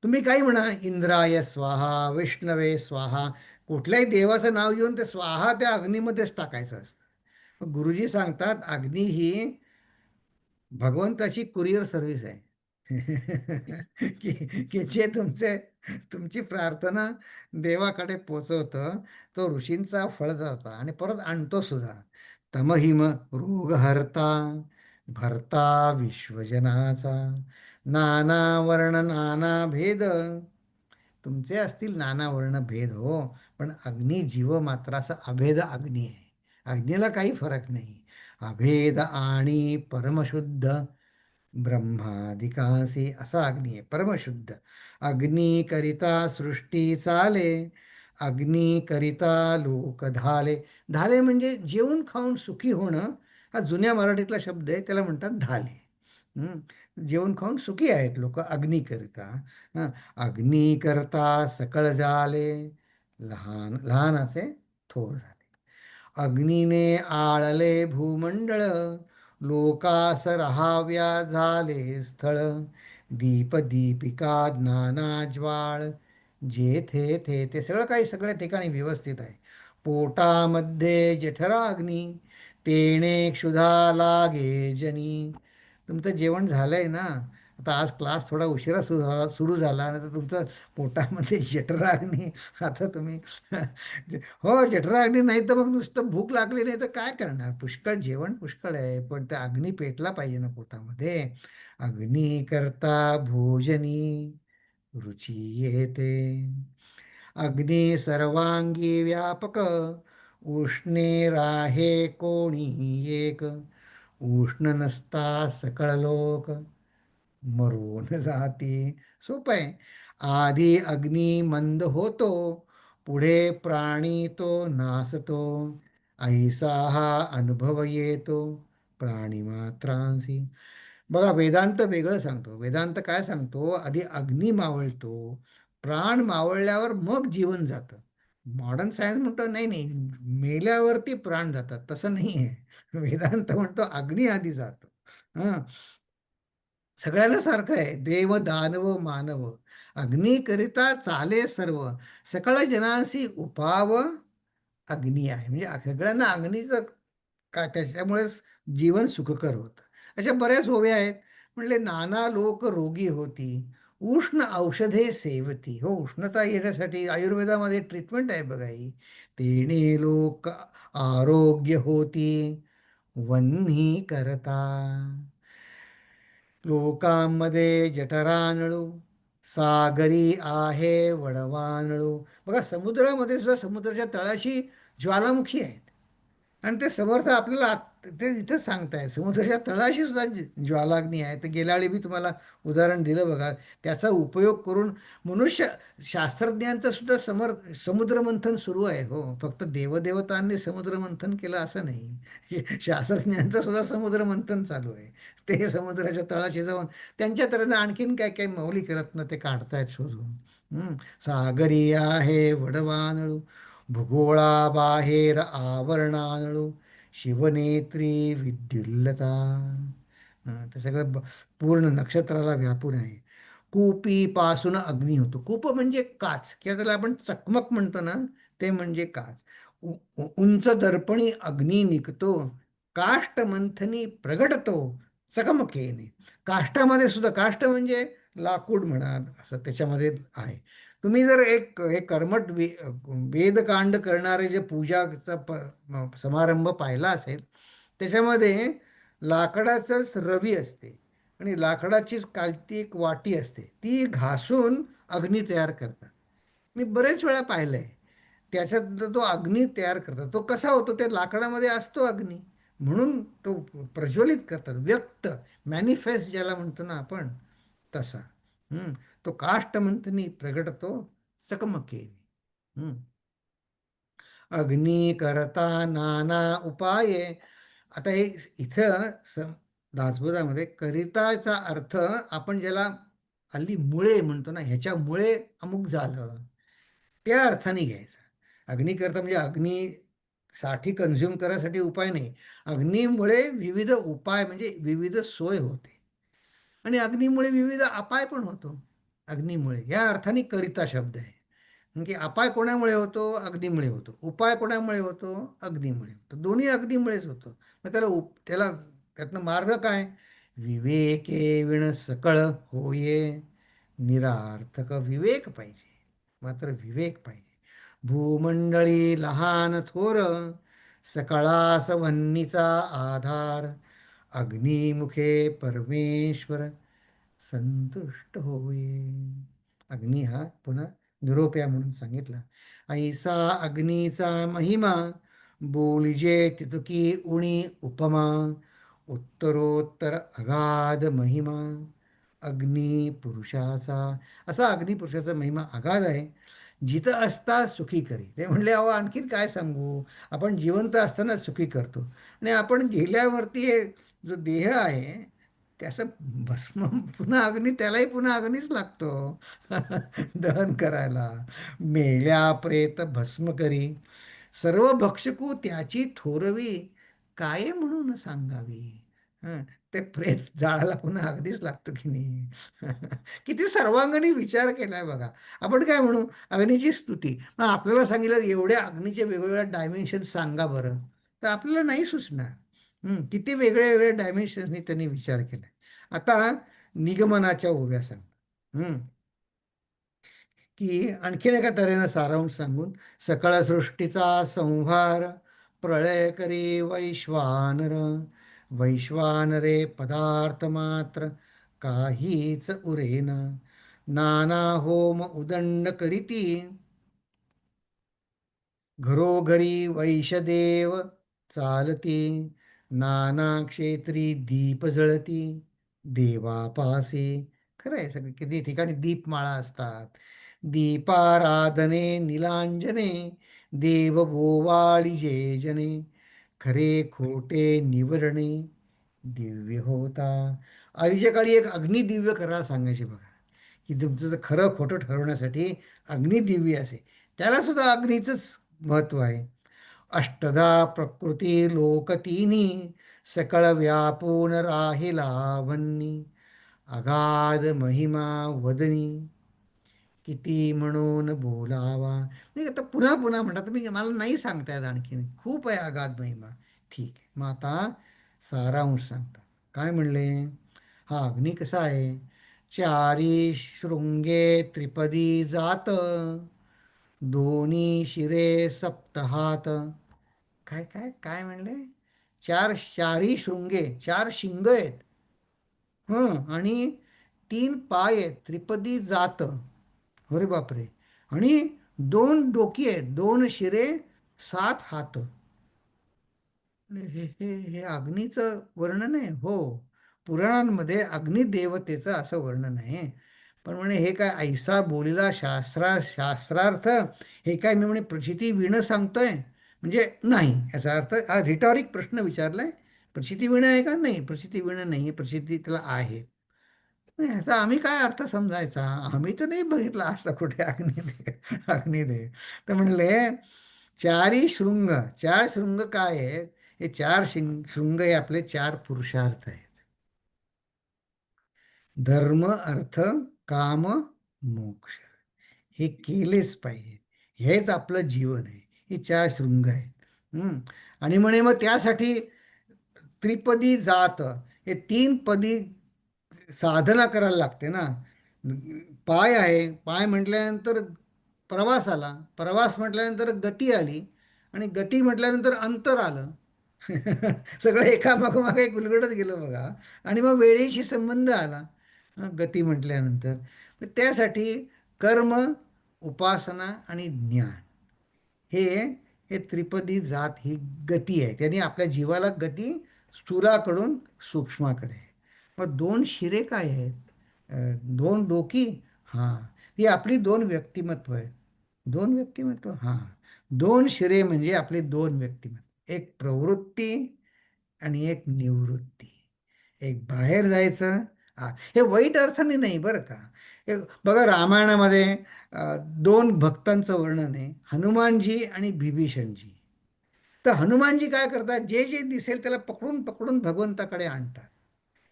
तुम्ही काही म्हणा, इंद्राय स्वाहा, विष्णवे स्वाहा, कुठल्याही देवाचं नाव घेऊन ते स्वाहा त्या अग्नीमध्येच टाकायचं असतं. मग गुरुजी सांगतात अग्नी ही भगवंताची कुरिअर सर्व्हिस आहे. की जे तुमची प्रार्थना देवाकडे पोचवतं, तो ऋषींचा फळदाता आणि परत आणतो सुद्धा. तमहिम रोगहर्ता, भर्ता विश्वजनाचा, नाना वर्ण नाना भेद. तुमचे असतील नाना वर्ण भेद हो, पण अग्नी जीव मात्र असा अभेद अग्नी आहे. अग्नीला काही फरक नाही. अभेद आणि परमशुद्ध ब्रह्मादिकासी असा अग्नी आहे, परमशुद्ध. अग्नी करिता सृष्टी चाले, अग्नी करिता लोक धाले. धाले म्हणजे जेवून खाऊन सुखी होणं. हा जुन्या मराठीतला शब्द आहे, त्याला म्हणतात धाले. हं. जेवण खाऊन सुखी आहेत लोक अग्नीकरिता. हं. अग्नी करता सकळ झाले, लहान लहानाचे थोर झाले. अग्नीने आळले भूमंडळ, लोकास राहाव्या झाले स्थळ. दीप दीपिका ज्ञाना ज्वाळ, जेथे थे ते सगळं काही सगळ्या ठिकाणी व्यवस्थित आहे. पोटामध्ये जठरा अग्नी, तेणे क्षुधा लागे जनी. तुमचं जेवण झालंय ना, आता आज क्लास थोडा उशिरा सुरू झाला आणि तर तुमचं पोटामध्ये जठराग्नी. आता तुम्ही हो, जठराग्नी नाही तर मग नुसतं भूक लागली नाही तर काय करणार? पुष्कळ जेवण पुष्कळ आहे, पण त्या अग्नी पेटला पाहिजे ना पोटामध्ये. अग्नी करता भोजनी रुची येते, अग्नी सर्वांगी व्यापक, उष्णे राहे कोणी एक. उष्ण नसता सकळ लोक, मरून जाती. सोपं आहे. आधी अग्नी मंद होतो, पुढे प्राणी तो नासतो. ऐसा हा अनुभव येतो प्राणी मात्रांसी. बघा, वेदांत वेगळं सांगतो. वेदांत काय सांगतो? आधी अग्नी मावळतो, प्राण मावळल्यावर मग जीवन जातं. मॉडर्न सायन्स म्हणतो नाही नाही, मेल्यावरती प्राण जातात. तसं नाही आहे. वेदांत म्हणतो अग्नी आधी जातो. हां. सगळ्यांना सारखं आहे. देव दानव मानव, अग्नीकरिता चाले सर्व. सकळ जनांसी उपाव अग्नी आहे. म्हणजे सगळ्यांना अग्नीचं का, त्याच्यामुळेच जीवन सुखकर होतं. अशा बऱ्याच ओव्या आहेत. म्हणले नाना लोक रोगी होती, उष्ण औषधे सेवती. हो, उष्णता येण्यासाठी आयुर्वेदामध्ये ट्रीटमेंट आहे बघा ही. तेणे लोक आरोग्य होती, वन्ही करता. लोकांमध्ये जठरानळू, सागरी आहे वडवानळू. बघा, समुद्रामध्ये सुद्धा समुद्राच्या तळाशी ज्वालामुखी आहेत. आणि ते समर्थ आपल्याला ते इथंच सांगताय समुद्राच्या तळाशी सुद्धा ज्वालाग्नी आहे. तर गेल्या वेळी मी तुम्हाला उदाहरण दिलं बघा. त्याचा उपयोग करून मनुष्य शास्त्रज्ञांचं सुद्धा समुद्रमंथन सुरू आहे. हो, फक्त देवदेवतांनी समुद्रमंथन केलं असं नाही. शास्त्रज्ञांचं सुद्धा समुद्रमंथन चालू आहे. ते समुद्राच्या तळाशी जाऊन त्यांच्या तऱ्हेनं आणखीन काय काय मौलिक रत्न ते काढतायत शोधून. सागरी आहे वडवानळू, भूगोळाबाहेर आवरणानळू, शिवनेत्री विद्युल्लता. ते सगळं पूर्ण नक्षत्राला व्यापून आहे. कूपीपासून अग्नी होतो. कूप म्हणजे काच किंवा त्याला आपण चकमक म्हणतो ना, ते म्हणजे काच. उंच दर्पणी अग्नी निघतो, काष्टमंथनी प्रगटतो चकमकेने. काष्टामध्ये सुद्धा, काष्ट म्हणजे लाकूड म्हणा, असं त्याच्यामध्ये आहे. तुम्ही जर एक हे कर्मठ वेदकांड करणारे जे पूजाचा समारंभ पाहिला असेल, त्याच्यामध्ये लाकडाचंच रवी असते आणि लाकडाचीच कालती एक वाटी असते, ती घासून अग्नी तयार करतात. मी बरेच वेळा पाहिलंय. त्याच्यात तो अग्नी तयार करतात. तो कसा होतो? त्या लाकडामध्ये असतो अग्नी, म्हणून तो प्रज्वलित करतात. व्यक्त, मॅनिफेस्ट ज्याला म्हणतो ना आपण, तसा. तो काष्टमंथनी प्रगटतो चकमकेने. हम्म. अग्नी करता नाना उपाये. आता हे इथं दासबोधामध्ये करिताचा अर्थ आपण ज्याला हल्ली मुळे म्हणतो ना, ह्याच्यामुळे अमुक झालं, त्या अर्थाने घ्यायचा. अग्नी करता म्हणजे अग्नी साठी कन्झ्युम करायसाठी उपाय नाही. अग्नीमुळे विविध उपाय म्हणजे विविध सोय होते. आणि अग्नीमुळे विविध अपाय पण होतो. अग्नीमुळे या अर्थाने करिता शब्द आहे. म्हणजे अपाय कोणामुळे होतो? अग्नीमुळे होतो. उपाय कोणामुळे होतो? अग्नीमुळे होतो. दोन्ही अग्नीमुळेच होतो. मग त्याला त्यातनं मार्ग काय? विवेके विण सकळ होये. निरार्थक विवेक पाहिजे. मात्र विवेक पाहिजे. भूमंडळी लहान थोर, सकळास वन्नीचा आधार. अग्निमुखे परमेश्वर संतुष्ट होये. अग्नी हा पुन्हा निरोप्या म्हणून सांगितला. ऐसा अग्नीचा महिमा, बोलिजे तितुकी उणी उपमा. उत्तरोत्तर अगाध महिमा अग्नी पुरुषाचा. असा अग्नी पुरुषाचा महिमा अगाध आहे. जिथं असता सुखी करी. ते म्हणले, अहो आणखीन काय सांगू, आपण जिवंत असताना सुखी करतो आणि आपण गेल्यावरती हे जो देह आहे त्याचं भस्म पुन्हा अग्नी, त्यालाही पुन्हा अग्नीच लागतो दहन करायला. मेल्या प्रेत भस्म करी, सर्व भक्षकू त्याची थोरवी, काय म्हणून सांगावी. हं, ते प्रेत जाळायला पुन्हा अगदीच लागतो की नाही. किती सर्वांगणी विचार केलाय बघा. आपण काय म्हणू? अग्नीची स्तुती. मग आपल्याला सांगितलं एवढ्या अग्नीचे वेगवेगळ्या डायमेन्शन सांगा बरं, तर आपल्याला नाही सुचणार. किती वेगळ्या वेगळ्या डायमेन्शन्सनी त्यांनी विचार केलाय. आता निगमनाच्या ओव्या सांग. की आणखीन एका तऱ्हेनं सारांश सांगून, सकळ सृष्टीचा संहार प्रळय करी वैश्वानर. वैश्वानरे पदार्थ मात्र काहीच उरेना. नाना होम उदंड करीती, घरोघरी वैशदेव चालती. नाना क्षेत्री दीप जळती देवापासे. खरं आहे, सगळे किती ठिकाणी दीपमाळा असतात. दीपाराधने नीलांजने, देव गोवाळी जे जने. खरे खोटे निवरणे दिव्य होता. आधीच्या काळी एक अग्निदिव्य करायला सांगायचे बघा, की तुमचं जर खरं खोटं ठरवण्यासाठी अग्निदिव्य असे, त्याला सुद्धा अग्नीचंच महत्व आहे. अष्टदा प्रकृती लोक तिन्ही, सकळ व्यापून राहिला वन्नी. अगाध महिमा वदनी, किती म्हणून बोलावा. नाही, आता पुन्हा पुन्हा म्हणतात तुम्ही, मला नाही सांगता येत आणखीन, खूप आहे अगाध महिमा. ठीक आहे, मग आता सारांश सांगतात. काय म्हणले? हा अग्नी कसा आहे? चारी शृंगे त्रिपदी जात, दोन्ही शिरे सप्तहात. काय काय काय म्हणले? चारी शृंगे, चार शिंग आहेत. आणि तीन पाय आहेत, त्रिपदी जात. अरे बापरे. आणि दोन डोकी आहेत, दोन शिरे, सात हात. हे हे हे अग्नीचं वर्णन आहे हो. पुराणांमध्ये अग्निदेवतेचं असं वर्णन आहे. पण म्हणे हे काय ऐसा बोलिला शास्त्रार्थ, हे काय मी म्हणे प्रचिती विणं सांगतोय म्हणजे नाही, याचा अर्थ हा रिटॉरिक प्रश्न विचारलाय. प्रचिती विणं आहे का? नाही, प्रचिती विणं नाही, प्रचिती त्याला आहे. नाही, ह्याचा आम्ही काय अर्थ समजायचा? आम्ही तर नाही बघितला असं कुठे अग्निदेव. अग्निदेव तर म्हणले चारी शृंग. चार शृंग काय आहेत? हे चार शृंग हे आपले चार पुरुषार्थ आहेत. धर्म, अर्थ, काम, मोक्ष. हे केलेच पाहिजे. हेच आपलं जीवन आहे. हे चार शृंग आहेत. आणि म्हणे मग त्यासाठी त्रिपदी जात, हे तीन पदी साधना करायला लागते ना. पाय आहे, पाय म्हटल्यानंतर प्रवास आला, प्रवास म्हटल्यानंतर गती आली, आणि गती म्हटल्यानंतर अंतर आलं. सगळं एकामागोमाग एक उलगडत गेलं बघा. आणि मग वेळेशी संबंध आला, गती म्हटल्यानंतर. तर त्यासाठी कर्म, उपासना आणि ज्ञान, हे हे त्रिपदी जात ही गती आहे. त्याने आपल्या जीवाला गती स्थूलाकडून सूक्ष्माकडे आहे. मग दोन शिरे काय आहेत? दोन डोकी. हां, ही आपली दोन व्यक्तिमत्व आहेत. दोन व्यक्तिमत्व, हां. दोन शिरे म्हणजे आपली दोन व्यक्तिमत्व. एक प्रवृत्ती आणि एक निवृत्ती. एक बाहेर जायचं. हे वाईट अर्थाने नाही बरं का. हे बघा, रामायणामध्ये दोन भक्तांचं वर्णन आहे, हनुमानजी आणि बिभीषणजी. तर हनुमानजी काय करतात? जे जे दिसेल त्याला पकडून पकडून भगवंताकडे आणतात.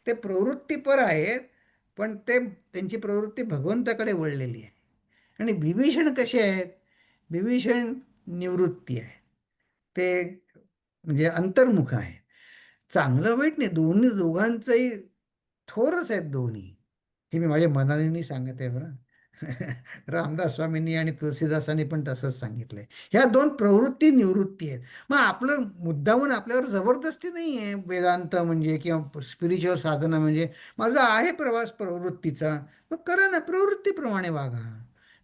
ते प्रवृत्तीपर आहेत, पण ते त्यांची प्रवृत्ती भगवंताकडे वळलेली आहे. आणि बिभीषण कसे आहेत? बिभीषण निवृत्ती आहे. ते म्हणजे अंतर्मुख आहे. चांगलं वाईट नाही, दोघांचंही थोरच आहेत दोन्ही. हे मी माझ्या मनाने नाही सांगत आहे बरं. रामदास स्वामींनी आणि तुलसीदासांनी पण तसंच सांगितलंय. ह्या दोन प्रवृत्ती निवृत्ती आहेत. मग आपलं मुद्दामून आपल्यावर जबरदस्ती नाही आहे वेदांत म्हणजे किंवा स्पिरिच्युअल साधना म्हणजे. माझा आहे प्रवास प्रवृत्तीचा, मग करा ना, प्रवृत्तीप्रमाणे वागा.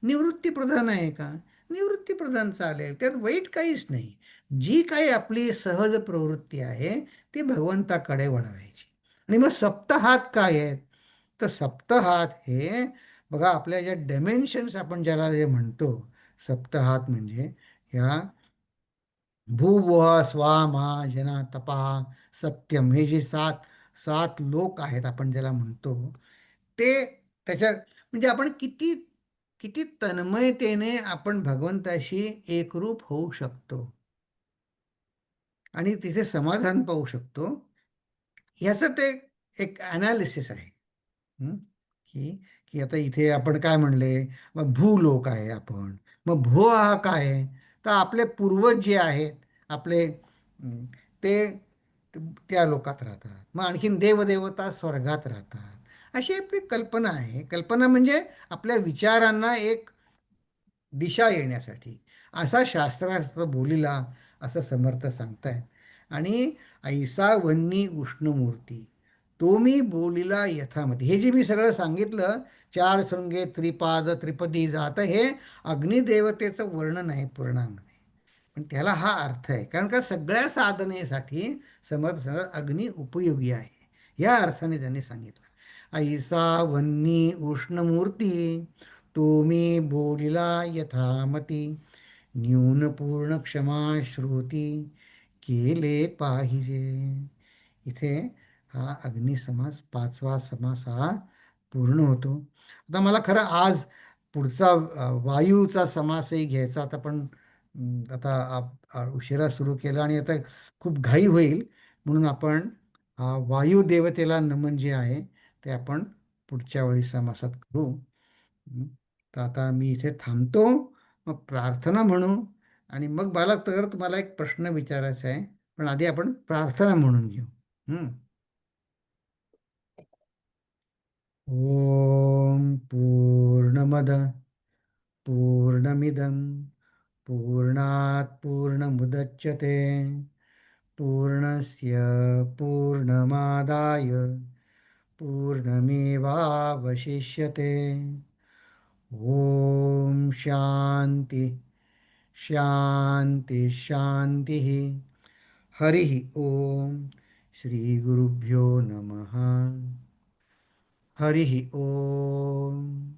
निवृत्ती प्रधान आहे का? निवृत्ती प्रधान चालेल, त्यात वाईट काहीच नाही. जी काही आपली सहज प्रवृत्ती आहे ती भगवंताकडे वळवायची. आणि मग सप्तहात काय आहेत? तर सप्तहात हे बघा, आपल्या ज्या डायमेन्शन्स आपण ज्याला जे म्हणतो, सप्तहात म्हणजे ह्या भूभुवः स्वहा महा जना तपा सत्यम, हे जे सात सात लोक आहेत आपण ज्याला म्हणतो, ते त्याच्या म्हणजे आपण किती किती तन्मयतेने आपण भगवंताशी एकरूप होऊ शकतो आणि तिथे समाधान पाहू शकतो, ह्याचं ते एक ॲनालिसिस आहे. हं? की की आता इथे आपण काय म्हणले, मग भूलोक आहे आपण. मग भू हा काय आहे? तर आपले पूर्वज जे आहेत आपले, ते त्या लोकात राहतात. मग आणखीन देवदेवता स्वर्गात राहतात. अशी आपली कल्पना आहे. कल्पना म्हणजे आपल्या विचारांना एक दिशा येण्यासाठी. असा शास्त्रार्थ बोलिला, असं समर्थ सांगतायत. आणि ऐसा वन्नी उष्णमूर्ती, तो मी बोलिला यथामती. हे जे मी सगळं सांगितलं, चार शृंगे त्रिपाद त्रिपदी जात, हे अग्निदेवतेचं वर्णन आहे पुराणामध्ये. पण त्याला हा अर्थ आहे, कारण का सगळ्या साधनेसाठी समर्थ सांगतात अग्नी उपयोगी आहे. या अर्थाने त्यांनी सांगितलं. ऐसा वन्नी उष्णमूर्ती, तुम्ही बोलिला यथामती, न्यून पूर्ण क्षमा श्रुती केले पाहिजे. इथे हा अग्निसमास, पाचवा समास हा पूर्ण होतो. आता मला खरं आज पुढचा वायूचा समासही घ्यायचा, आता पण आता उशिरा सुरू केला आणि आता खूप घाई होईल, म्हणून आपण वायू देवतेला नमन जे आहे ते आपण पुढच्या वेळी समासात करू. हं. तर आता मी इथे थांबतो, मग प्रार्थना म्हणू. आणि मग मला तर तुम्हाला एक प्रश्न विचारायचा आहे, पण आधी आपण प्रार्थना म्हणून घेऊ. हं. ओम पूर्णमद पूर्णमिदं पूर्णात् पूर्णमुदच्यते पूर्णस्य पूर्णमादाय पूर्णमेवावशिष्यते. ओम शांती शांती शांती. हरिः ओम श्री गुरुभ्यो नमः हरिः ओम